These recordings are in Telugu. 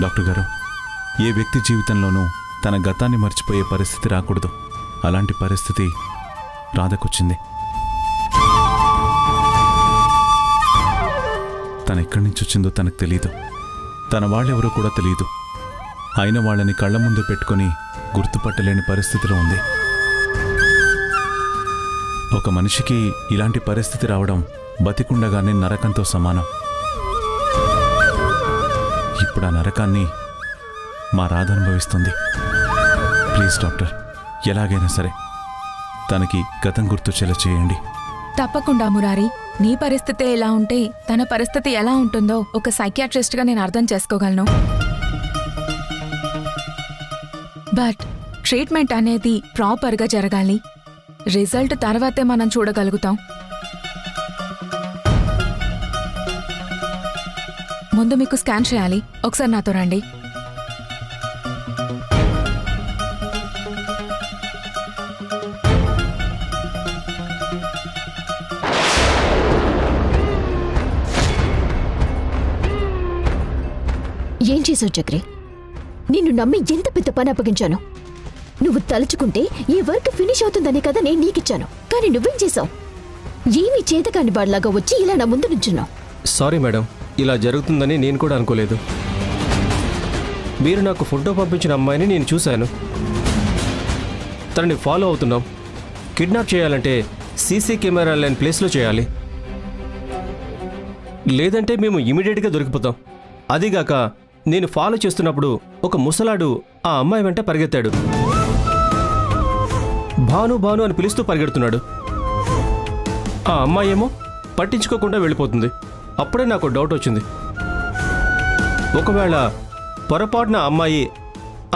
డాక్టర్ గారు, ఏ వ్యక్తి జీవితంలోనూ తన గతాన్ని మర్చిపోయే పరిస్థితి రాకూడదు. అలాంటి పరిస్థితి రాధకొచ్చింది. తను ఎక్కడి నుంచి వచ్చిందో తనకు తెలీదు. తన వాళ్ళెవరో కూడా తెలియదు. అయిన వాళ్ళని కళ్ళ ముందు పెట్టుకొని గుర్తుపట్టలేని పరిస్థితిలో ఉంది. ఒక మనిషికి ఇలాంటి పరిస్థితి రావడం బతికుండగానే నరకంతో సమానం. ఇప్పుడు ఆ నరకాన్ని మా రాధ అనుభవిస్తుంది. ప్లీజ్ డాక్టర్, ఎలాగైనా సరే తనకి గతం గుర్తొచ్చేలా చేయండి. తప్పకుండా మురారి. నీ పరిస్థితి ఎలా ఉంటే తన పరిస్థితి ఎలా ఉంటుందో ఒక సైకియాట్రిస్ట్గా నేను అర్థం చేసుకోగలను. బట్ ట్రీట్మెంట్ అనేది ప్రాపర్గా జరగాలి. రిజల్ట్ తర్వాతే మనం చూడగలుగుతాం. ముందు మీకు స్కాన్ చేయాలి. ఒకసారి నాతో రండి. ఏం చేసావు చక్రి? నిన్ను నమ్మి ఎంత పెద్ద పని అప్పగించాను. నువ్వు తలుచుకుంటే ఈ వర్క్ ఫినిష్ అవుతుందనే కదా నేను నీకిచ్చాను. కానీ నువ్వేం చేసావు? ఏమీ చేతకాని వాడిలాగా వచ్చి ఇలా నా ముందు నుంచున్నావు. సారీ మేడం, ఇలా జరుగుతుందని నేను కూడా అనుకోలేదు. మీరు నాకు ఫోటో పంపించిన అమ్మాయిని నేను చూశాను. తనని ఫాలో అవుతున్నాం. కిడ్నాప్ చేయాలంటే సీసీ కెమెరా లేని ప్లేస్లో చేయాలి, లేదంటే మేము ఇమీడియట్గా దొరికిపోతాం. అదిగాక నేను ఫాలో చేస్తున్నప్పుడు ఒక ముసలాడు ఆ అమ్మాయి వెంట పరిగెత్తాడు. భాను భాను అని పిలుస్తూ పరిగెడుతున్నాడు. ఆ అమ్మాయి ఏమో పట్టించుకోకుండా వెళ్ళిపోతుంది. అప్పుడే నాకు డౌట్ వచ్చింది. ఒకవేళ పొరపాటున అమ్మాయి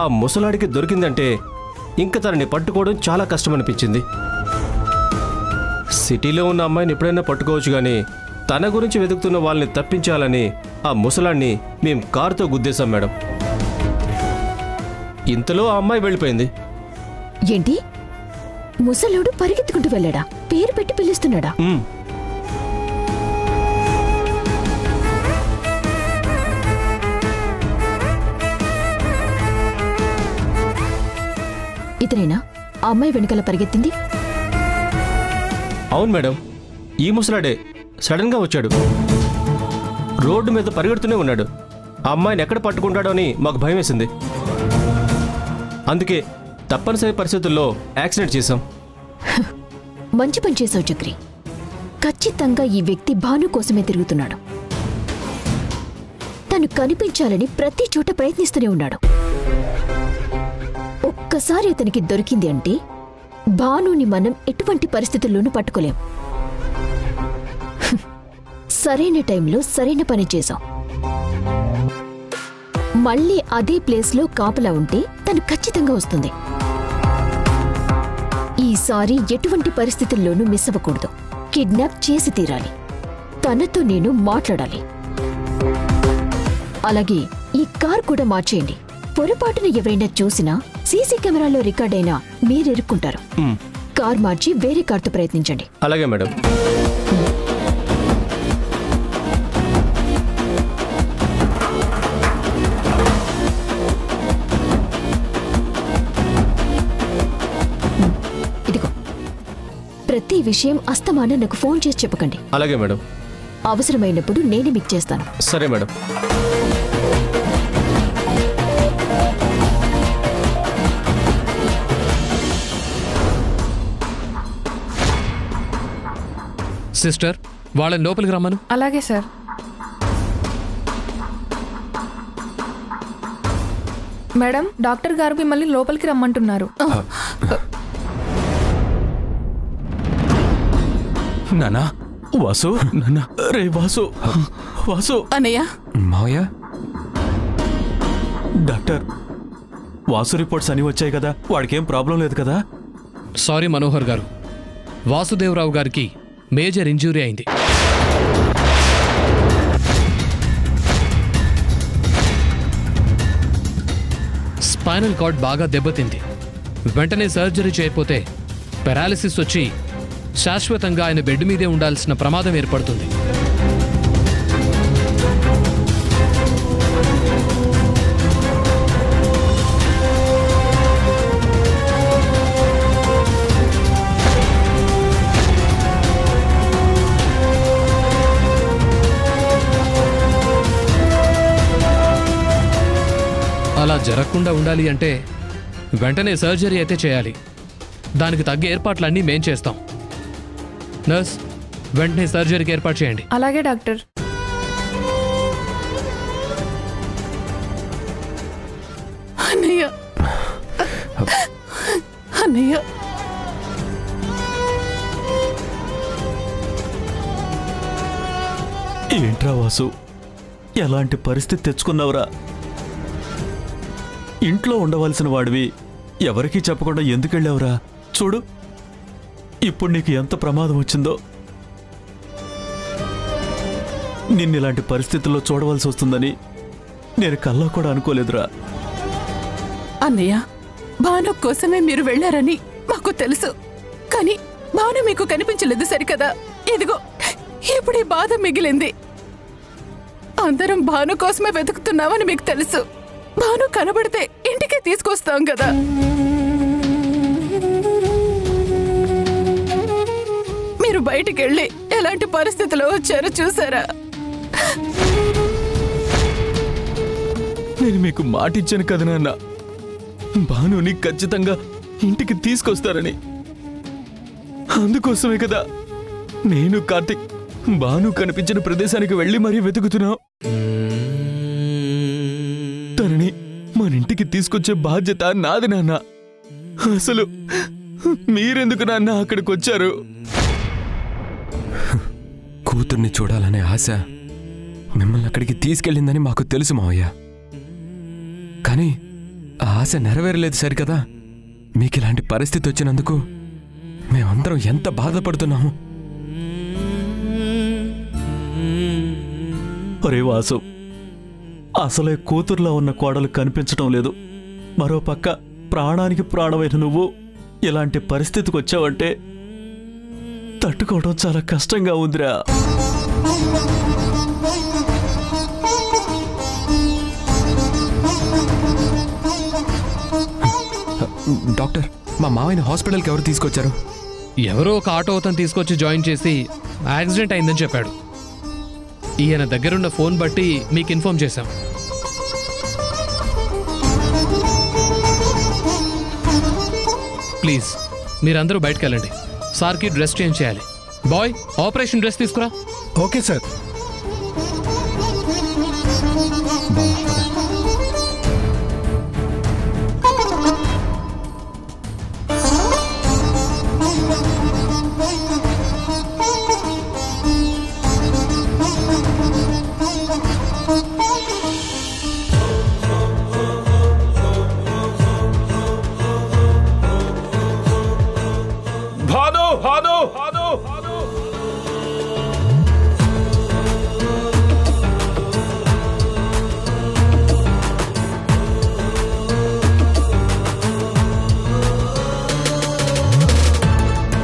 ఆ ముసలాడికి దొరికిందంటే ఇంక తనని పట్టుకోవడం చాలా కష్టమనిపించింది. సిటీలో ఉన్న అమ్మాయిని ఎప్పుడైనా పట్టుకోవచ్చు, కానీ తన గురించి వెతుకుతున్న వాళ్ళని తప్పించాలని ఆ ముసలాడిని మేం కారుతో గుద్దేశాం మేడం. ఇంతలో ఆ అమ్మాయి వెళ్ళిపోయింది. ఏంటి? ముసలోడు పరిగెత్తుకుంటూ వెళ్ళాడా? పేరు పెట్టి పిలుస్తున్నాడా? ఇతనేనా ఆ అమ్మాయి వెనకాల పరిగెత్తింది? అవును మేడం, ఈ ముసలాడే సడన్గా వచ్చాడు. రోడ్డు మీద పరిగెడుతూనే ఉన్నాడు. ఆ అమ్మాయిని ఎక్కడ పట్టుకుంటాడో అని మాకు భయం వేసింది. అందుకే తప్పనిసరి పరిస్థితుల్లో యాక్సిడెంట్ చేశాం. మంచి పని చేసావు చక్రి. ఖచ్చితంగా ఈ వ్యక్తి భాను కోసమే తిరుగుతున్నాడు. తను కనిపించాలని ప్రతి చోట ప్రయత్నిస్తూనే ఉన్నాడు. ఒక్కసారి అతనికి దొరికింది అంటే భానుని మనం ఎటువంటి పరిస్థితుల్లోనూ పట్టుకోలేం. సరైన టైంలో సరైన పని చేశాం. మళ్ళీ అదే ప్లేస్లో కాపలా ఉంటే తను ఖచ్చితంగా వస్తుంది. ఈసారి ఎటువంటి పరిస్థితుల్లోనూ మిస్ అవ్వకూడదు. కిడ్నాప్ చేసి తీరాలి. తనతో నేను మాట్లాడాలి. అలాగే ఈ కార్ కూడా మార్చేయండి. పొరపాటున ఎవరైనా చూసినా సీసీ కెమెరాలో రికార్డ్ అయినా మీరెరుక్కుంటారు. కార్ మార్చి వేరే కార్తో ప్రయత్నించండి. అలాగే మేడం. ఇదిగో, ప్రతి విషయం అస్తమాన నాకు ఫోన్ చేసి చెప్పకండి. అలాగే మేడం. అవసరమైనప్పుడు నేనే మీకు చేస్తాను. సరే మేడం. సిస్టర్, వాళ్ళని లోపలికి రమ్మను. అలాగే సార్. మేడం, డాక్టర్ గారు మిమ్మల్ని లోపలికి రమ్మంటున్నారు. నానా, వాసు, నానా, రే వాసు, వాసు. అన్నయ్య. మావయ్య, డాక్టర్, వాసు రిపోర్ట్స్ అన్ని వచ్చాయి కదా? వాడికేం ప్రాబ్లం లేదు కదా? సారీ మనోహర్ గారు, వాసుదేవరావు గారికి మేజర్ ఇంజూరీ అయింది. స్పైనల్ కార్డ్ బాగా దెబ్బతింది. వెంటనే సర్జరీ చేయకపోతే పెరాలిసిస్ వచ్చి శాశ్వతంగా ఆయన బెడ్ మీదే ఉండాల్సిన ప్రమాదం ఏర్పడుతుంది. అలా జరగకుండా ఉండాలి అంటే వెంటనే సర్జరీ అయితే చేయాలి. దానికి తగ్గ ఏర్పాట్లన్నీ మేం చేస్తాం. నర్స్, వెంటనే సర్జరీకి ఏర్పాటు చేయండి. అలాగే డాక్టర్. అన్నయ్య, అన్నయ్య, ఏంట్రా వాసు, ఎలాంటి పరిస్థితి తెచ్చుకున్నావురా? ఇంట్లో ఉండవలసిన వాడివి ఎవరికీ చెప్పకుండా ఎందుకెళ్ళావురా? చూడు ఇప్పుడు నీకు ఎంత ప్రమాదం వచ్చిందో. నిన్నిలాంటి పరిస్థితుల్లో చూడవలసి వస్తుందని నేను కల్లా కూడా అనుకోలేదురా. అన్నయ్య, భాను కోసమే మీరు వెళ్లారని మాకు తెలుసు. కానీ భాను మీకు కనిపించలేదు సరికదా? ఇదిగో ఇప్పుడు ఈ బాధ మిగిలింది. అందరం భాను కోసమే వెతుకుతున్నామని మీకు తెలుసు. భాను కనబడితే ఇంటికే తీసుకొస్తాం కదా. మీరు బయటికి వెళ్ళి ఎలాంటి పరిస్థితిలో వచ్చారో చూసారా? నేను మీకు మాటిచ్చాను కదా నాన్న, భానుని ఖచ్చితంగా ఇంటికి తీసుకొస్తారని. అందుకోసమే కదా నేను కార్తిక్ భాను కనిపించిన ప్రదేశానికి వెళ్ళి మరీ వెతుకుతున్నాం. తనని మన ఇంటికి తీసుకొచ్చే బాధ్యత నాది నాన్న. అసలు మీరెందుకు నాన్న అక్కడికి వచ్చారు? కూతుర్ని చూడాలనే ఆశ మిమ్మల్ని అక్కడికి తీసుకెళ్ళిందని మాకు తెలుసు మావయ్య. కానీ ఆ ఆశ నెరవేరలేదు సరికదా. మీకు ఇలాంటి పరిస్థితి వచ్చినందుకు మేమందరం ఎంత బాధపడుతున్నాము. ఒరే వాసు, అసలే కూతుర్లో ఉన్న కోడలు కనిపించటం లేదు. మరో పక్క ప్రాణానికి ప్రాణమైన నువ్వు ఇలాంటి పరిస్థితికి వచ్చావంటే తట్టుకోవడం చాలా కష్టంగా ఉందిరా. డాక్టర్, మా మావయ్యని హాస్పిటల్కి ఎవరు తీసుకొచ్చారు? ఎవరో ఒక ఆటో అతను తీసుకొచ్చి జాయిన్ చేసి యాక్సిడెంట్ అయిందని చెప్పాడు. ఈయన దగ్గరున్న ఫోన్ బట్టి మీకు ఇన్ఫార్మ్ చేశాం. ప్లీజ్ మీరందరూ బయటకు వెళ్ళండి. సార్కి డ్రెస్ చేంజ్ చేయాలి. బాయ్, ఆపరేషన్ డ్రెస్ తీసుకురా. Okay sir.